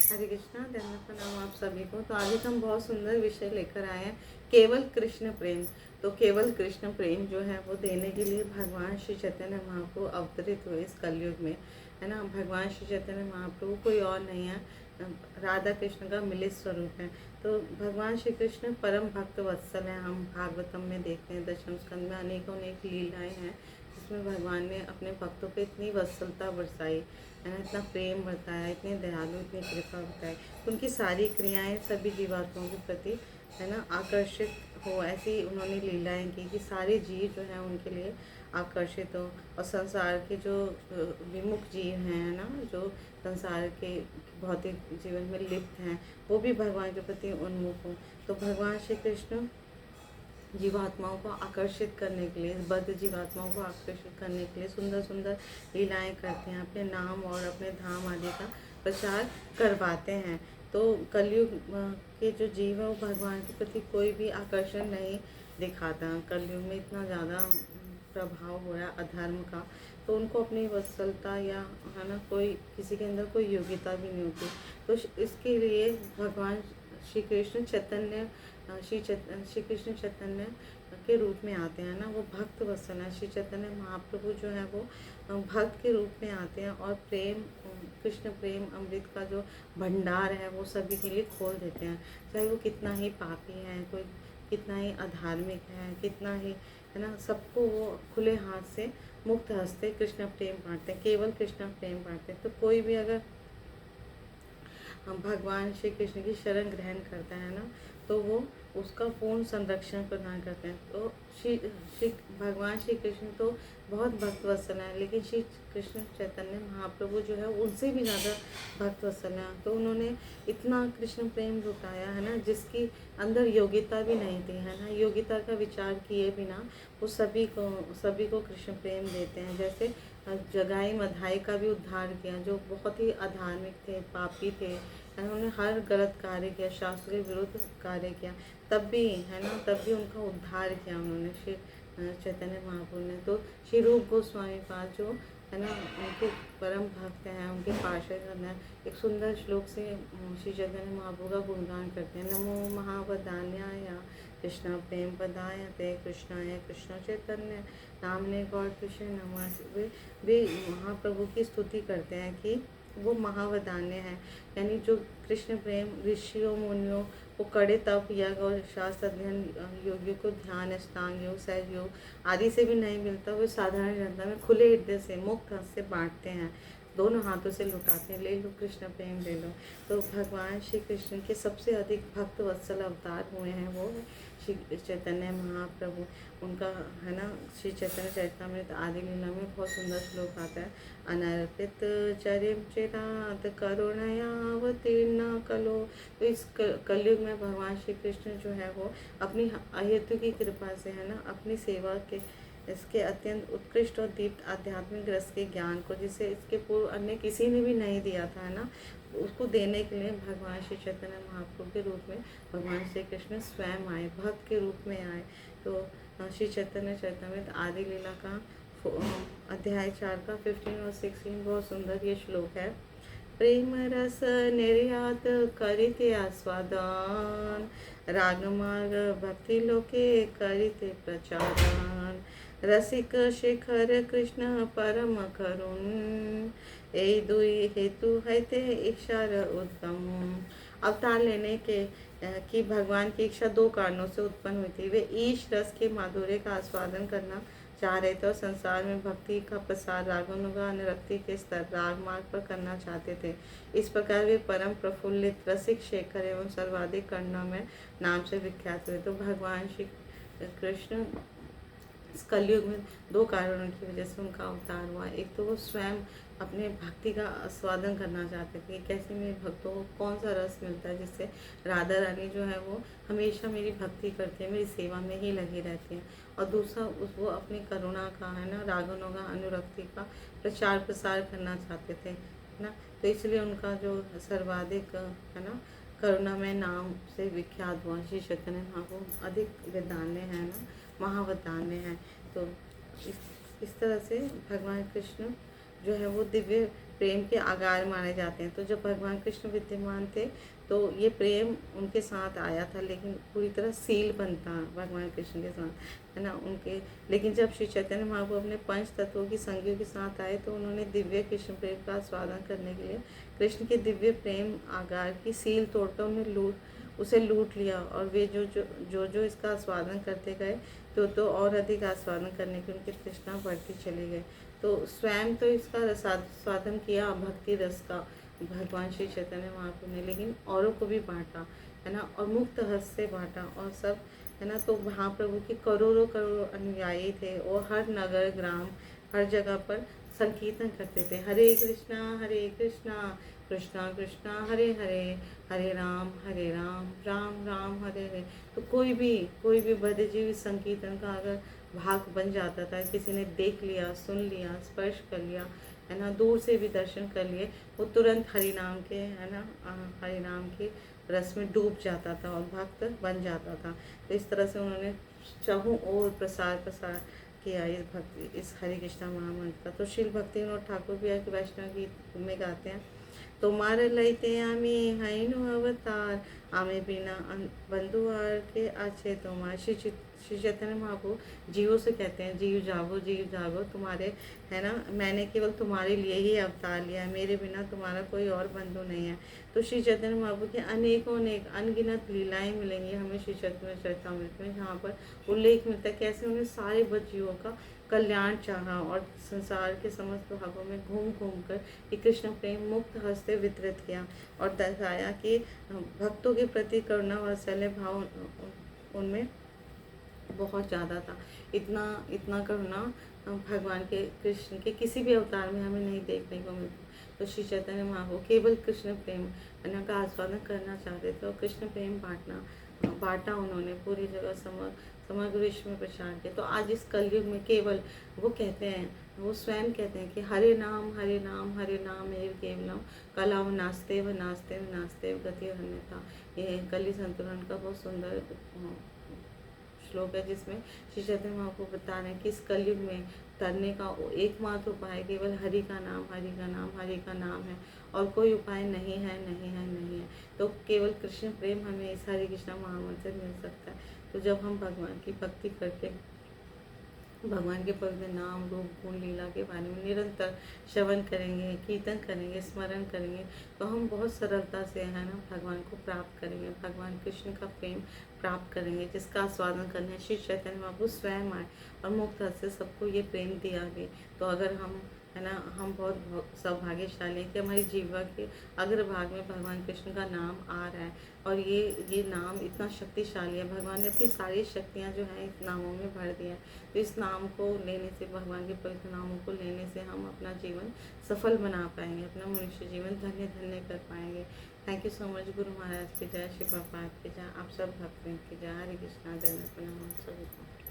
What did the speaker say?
हरे कृष्णा, धन्यवाद प्रणाम आप सभी को। तो आज एक हम बहुत सुंदर विषय लेकर आए हैं, केवल कृष्ण प्रेम। तो केवल कृष्ण प्रेम जो है वो देने के लिए भगवान श्री चैतन्य महाप्रभु अवतरित हुए इस कलयुग में, है ना। भगवान श्री चैतन्य महाप्रभु कोई और नहीं है, राधा कृष्ण का मिलित स्वरूप है। तो भगवान श्री कृष्ण परम भक्त वत्सल हैं। हम भागवतम में देखते हैं, दशम स्कंद में अनेकों अनेक लीलाएं हैं जिसमें भगवान ने अपने भक्तों पे इतनी वत्सलता बरसाई, है ना, इतना प्रेम बताया, इतने दयालु, इतनी कृपा बताई। उनकी सारी क्रियाएं सभी जीवात्माओं के प्रति, है ना, आकर्षित हो, ऐसी उन्होंने लीलाएं की कि सारे जीव जो हैं उनके लिए आकर्षित हो। और संसार के जो विमुख जीव हैं, है ना, जो संसार के भौतिक जीवन में लिप्त हैं, वो भी भगवान के प्रति उन्मुख हो। तो भगवान श्री कृष्ण जीवात्माओं को आकर्षित करने के लिए, बद्ध जीवात्माओं को आकर्षित करने के लिए सुंदर सुंदर लीलाएं करते हैं, अपने नाम और अपने धाम आदि का प्रचार करवाते हैं। तो कलयुग के जो जीव है वो भगवान के प्रति कोई भी आकर्षण नहीं दिखाता। कलयुग में इतना ज़्यादा प्रभाव हो रहा है अधर्म का, तो उनको अपनी वत्सलता या, है ना, कोई किसी के अंदर कोई योग्यता भी नहीं होती। तो इसके लिए भगवान श्री कृष्ण चैतन्य, श्री कृष्ण चैतन्य के रूप में आते हैं ना, वो भक्त वत्सल हैं। श्री चैतन्य महाप्रभु जो है वो भक्त के रूप में आते हैं और प्रेम, कृष्ण प्रेम अमृत का जो भंडार है वो सभी के लिए खोल देते हैं। चाहे वो कितना ही पापी है, कोई कितना ही अधार्मिक है, कितना ही, है ना, सबको वो खुले हाथ से मुक्त हस्ते कृष्ण प्रेम बांटते हैं, केवल कृष्ण प्रेम बांटते हैं। तो कोई भी अगर हम भगवान श्री कृष्ण की शरण ग्रहण करता है ना, तो वो उसका पूर्ण संरक्षण प्रदान करते हैं। तो श्री श्री भगवान श्री कृष्ण तो बहुत भक्त वत्सल हैं, लेकिन श्री कृष्ण चैतन्य महाप्रभु जो है उनसे भी ज़्यादा भक्त वत्सल हैं। तो उन्होंने इतना कृष्ण प्रेम लुटाया, है ना, जिसकी अंदर योग्यता भी नहीं थी, है ना, योग्यता का विचार किए बिना वो सभी को कृष्ण प्रेम देते हैं। जैसे जगाई मधाई का भी उद्धार किया, जो बहुत ही अधार्मिक थे, पापी थे, उन्होंने हर गलत कार्य किया, शास्त्र के विरुद्ध कार्य किया, तब भी, है ना, तब भी उनका उद्धार किया उन्होंने, श्री चैतन्य महाप्रभु ने। तो श्री रूप गोस्वामी पाद जो, है ना, उनके परम भक्त हैं, उनके पार्षद हैं, एक सुंदर श्लोक से श्री चैतन्य महाप्रभु का गुणगान करते हैं। नमो महावदान्याय कृष्ण प्रेम पदाय ते कृष्णाय कृष्ण चैतन्य नामने गौर कृष्ण नमः। वे महाप्रभु की स्तुति करते हैं कि वो महावदान्य है, यानी जो कृष्ण प्रेम ऋषियों मुनियों को कड़े तप यज्ञ और शास्त्र अध्ययन, योगियों को ध्यान, अष्टांग योग, सहज योग आदि से भी नहीं मिलता, वो साधारण जनता में खुले हृदय से मुक्त हाथ से बांटते हैं, दोनों हाथों से लुटाते हैं, ले लो कृष्ण प्रेम ले लो। तो भगवान श्री कृष्ण के सबसे अधिक भक्त वत्सल अवतार हुए हैं वो श्री चैतन्य महाप्रभु। उनका, है ना, श्री चैतन्य चरितामृत आदि लीला में बहुत सुंदर श्लोक आता है, अनर्पित चरिम चिरात करुणयावतीर्ण कलो। तो इस कलयुग में भगवान श्री कृष्ण जो है वो अपनी अहेतु की कृपा से, है ना, अपनी सेवा के इसके अत्यंत उत्कृष्ट और दीप्त आध्यात्मिक रस के ज्ञान को, जिसे इसके पूर्व अन्य किसी ने भी नहीं दिया था, है ना, उसको देने के लिए भगवान श्री चैतन्य महाप्रभु के रूप में भगवान श्री कृष्ण स्वयं आए, भक्त के रूप में आए। तो श्री चैतन्य चरितामृत आदि लीला का अध्याय 4 का 15 और 16 बहुत सुंदर ये श्लोक है। प्रेम रस निर्यात करिते आस्वादन, रागमार्ग भक्ति लोके करिते प्रचारन, रसिक शेखर कृष्ण परम करुण, ए दुई हेतु है ते इच्छार उत्तम। अवतार लेने के कि भगवान की इच्छा दो कारणों से उत्पन्न हुई थी। वे ईश रस के माधुर्य का आस्वादन करना चाह रहे थे और संसार में भक्ति का प्रसार रागानुगा अनुरक्ति के स्तर राग मार्ग पर करना चाहते थे। इस प्रकार वे परम प्रफुल्लित रसिक शेखर एवं सर्वाधिक कर्णमय नाम से विख्यात हुए। तो भगवान श्री कृष्ण इस कलयुग में दो कारणों की वजह से उनका अवतार हुआ। एक तो वो स्वयं अपने भक्ति का आस्वादन करना चाहते थे, कैसे मेरे भक्तों को कौन सा रस मिलता है जिससे राधा रानी जो है वो हमेशा मेरी भक्ति करती है, मेरी सेवा में ही लगी रहती है। और दूसरा वो अपनी करुणा का, है ना, रागनुगा अनुरक्ति का प्रचार प्रसार करना चाहते थे, है ना। तो इसलिए उनका जो सर्वाधिक, है ना, करुणामय नाम से विख्यात हुआ। श्री चैतन्य महाप्रभु अधिक वेदान्य है ना, महावदान्य है। तो इस तरह से भगवान कृष्ण जो है वो दिव्य प्रेम के आगार माने जाते हैं। तो जब भगवान कृष्ण विद्यमान थे तो ये प्रेम उनके साथ आया था, लेकिन पूरी तरह सील बनता भगवान कृष्ण के साथ, है ना उनके। लेकिन जब श्री चैतन्य महाप्रभु अपने पंच तत्वों की संगियों के साथ आए तो उन्होंने दिव्य कृष्ण प्रेम का आस्वादन करने के लिए कृष्ण के दिव्य प्रेम आगार की सील तोड़कर उसे लूट लिया। और वे जो इसका आस्वादन करते गए तो और अधिक आस्वादन करने की उनकी तृष्णा बढ़ती चली गई। तो स्वयं तो इसका रसास्वादन किया भक्ति रस का भगवान श्री चैतन्य महाप्रभु ने, लेकिन औरों को भी बांटा, है ना, और मुक्त हस्त से बांटा। और सब, है ना, तो महाप्रभु के करोड़ों करोड़ों अनुयायी थे और हर नगर ग्राम हर जगह पर संकीर्तन करते थे, हरे कृष्णा कृष्णा कृष्णा हरे हरे, हरे राम राम राम हरे हरे। तो कोई भी बद्धजीवी संकीर्तन का अगर भाग बन जाता था, किसी ने देख लिया, सुन लिया, स्पर्श कर लिया, है ना, दूर से भी दर्शन कर लिए, वो तुरंत हरि नाम के, है ना, हरि नाम के रस में डूब जाता था और भक्त बन जाता था। तो इस तरह से उन्होंने चाहूँ और प्रसार किया इस हरे कृष्णा महामंत्र का। तो श्रील भक्ति विनोद ठाकुर भी आके वैष्णव गीत में गाते हैं, তোমার লইতে আমি হাইনু अवतार आमे बिना बंधु आर के आछे तुम्हार। श्री चैतन्य महाप्रभु जीवों से कहते हैं, जीव जागो तुम्हारे, है ना, मैंने केवल तुम्हारे लिए ही अवतार लिया है, मेरे बिना तुम्हारा कोई और बंधु नहीं है। तो श्री चैतन्य महाप्रभु की अनेक अनगिनत लीलाएं मिलेंगी हमें श्री चैतन्य चरितामृत में, जहाँ पर उल्लेख मिलता है कैसे उन्हें सारे बच्चियों का कल्याण चाहा और संसार के समस्त भागों में घूम कर ये कृष्ण प्रेम मुक्त हस्ते वितरित किया और दर्शाया कि भक्तों के प्रति करुणा वात्सल्य भाव उनमें बहुत ज़्यादा था। इतना करुणा भगवान के कृष्ण के किसी भी अवतार में हमें नहीं देखने को मिलती। तो श्री चैतन्य महाप्रभु केवल कृष्ण प्रेम का आस्वादन करना चाहते थे और कृष्ण प्रेम बांटा उन्होंने पूरी जगह समग्र विश्व में प्रचार किया। तो आज इस कलयुग में केवल वो स्वयं कहते हैं कि हरे नाम एव केवलम कलाम नास्ते व गति अन्यथा। ये कलि संतुलन का बहुत सुंदर श्लोक है, जिसमें श्री चैतन्य महाप्रभु बता रहे हैं कि इस कलयुग में तरने का एकमात्र उपाय केवल हरि का नाम है और कोई उपाय नहीं है। तो केवल कृष्ण प्रेम हमें इस हरे कृष्णा महामंत्र से मिल सकता है। तो जब हम भगवान की भक्ति करके भगवान के पवित्र नाम रूप गुण लीला के बारे में निरंतर श्रवण करेंगे, कीर्तन करेंगे, स्मरण करेंगे, तो हम बहुत सरलता से, है ना, भगवान को प्राप्त करेंगे, भगवान कृष्ण का प्रेम प्राप्त करेंगे, जिसका आस्वादन करने श्री चैतन्य महाप्रभु स्वयं आए और मुक्त हाथ से सबको ये प्रेम दिया भी। तो अगर हम, है ना, हम बहुत सौभाग्यशाली हैं कि हमारी जीवा के अग्रभाग में भगवान कृष्ण का नाम आ रहा है और ये नाम इतना शक्तिशाली है। भगवान ने अपनी सारी शक्तियाँ जो हैं इस नामों में भर दिया है। तो इस नाम को लेने से, भगवान के पवित्र नामों को लेने से हम अपना जीवन सफल बना पाएंगे, अपना मनुष्य जीवन धन्य कर पाएंगे। Thank you so much. Guru Maharaj की जय, शिव बाबा की जय, आप सब भक्तों की जय। हरे कृष्णा, जय प्रणाम सभी को।